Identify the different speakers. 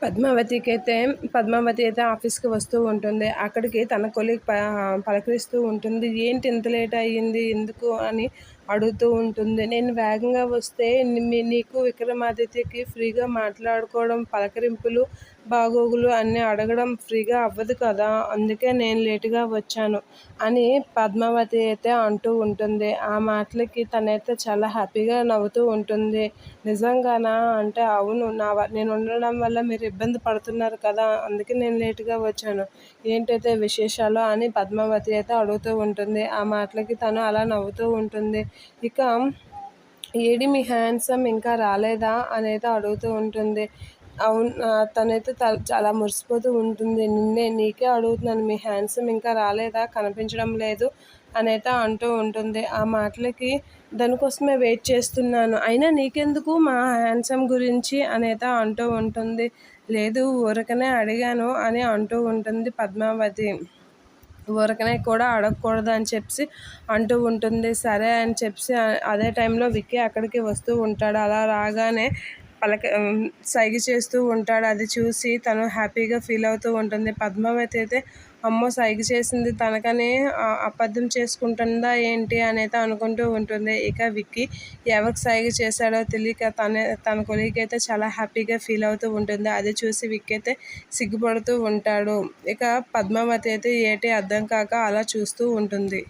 Speaker 1: పద్మావతి అయితే ఆఫీస్‌కి వస్తూ ఉంటుంది. అక్కడికి తన కొలీగ్ పలకరిస్తూ ఉంటుంది. "ఏంటి ఇంత లేట్ అయ్యింది? ఎందుకు?" అని అడుగుతూ ఉంటుంది. "నేను వేగంగా వస్తే నీకు విక్రమాదిత్యకి ఫ్రీగా మాట్లాడుకోవడం, పలకరింపులు, బాగోగులు అన్నీ అడగడం ఫ్రీగా అవ్వదు కదా! అందుకే నేను లేటుగా వచ్చాను" అని పద్మావతి అయితే అంటూ ఉంటుంది. ఆ మాటలకి తనైతే చాలా హ్యాపీగా నవ్వుతూ ఉంటుంది. "నిజంగానా?" అంటే "అవును. నేను ఉండడం వల్ల మీరు ఇబ్బంది పడుతున్నారు కదా! అందుకే నేను లేటుగా వచ్చాను. ఏంటైతే విశేషాలు?" అని పద్మావతి అయితే అడుగుతూ ఉంటుంది. ఆ మాటలకి తను అలా నవ్వుతూ ఉంటుంది. ఇక "ఏడి మీ హ్యాండ్సమ్ ఇంకా రాలేదా?" అనైతే అడుగుతూ ఉంటుంది. అవును. తనైతే చాలా మురిసిపోతూ ఉంటుంది. నీకే అడుగుతున్నాను, మీ హ్యాండ్సమ్ ఇంకా రాలేదా? కనిపించడం లేదు" అనైతే అంటూ ఉంటుంది. ఆ మాటలకి "దానికోసమే వెయిట్ చేస్తున్నాను. అయినా నీకెందుకు మా హ్యాండ్సమ్ గురించి" అనైతే అంటూ ఉంటుంది. "లేదు, ఊరకనే అడిగాను" అని అంటూ ఉంటుంది పద్మావతి. ఊరకనే కూడా అడగకూడదు అని చెప్పి అంటూ ఉంటుంది. సరే అని చెప్పి అదే టైంలో విక్కీ అక్కడికి వస్తూ ఉంటాడు. అలా రాగానే సైగ చేస్తూ ఉంటాడు. అది చూసి తను హ్యాపీగా ఫీల్ అవుతూ ఉంటుంది. పద్మావతి అయితే అమ్మో, సైగ చేసింది తనకని అబద్ధం చేసుకుంటుందా ఏంటి అనైతే అనుకుంటూ ఉంటుంది. ఇక విక్కీ ఎవరికి సైగ చేశాడో తెలియక తన కొలీగ్ అయితే చాలా హ్యాపీగా ఫీల్ అవుతూ ఉంటుంది. అది చూసి విక్కీ అయితే సిగ్గుపడుతూ ఉంటాడు. ఇక పద్మావతి అయితే ఏటి అర్థం కాక అలా చూస్తూ ఉంటుంది.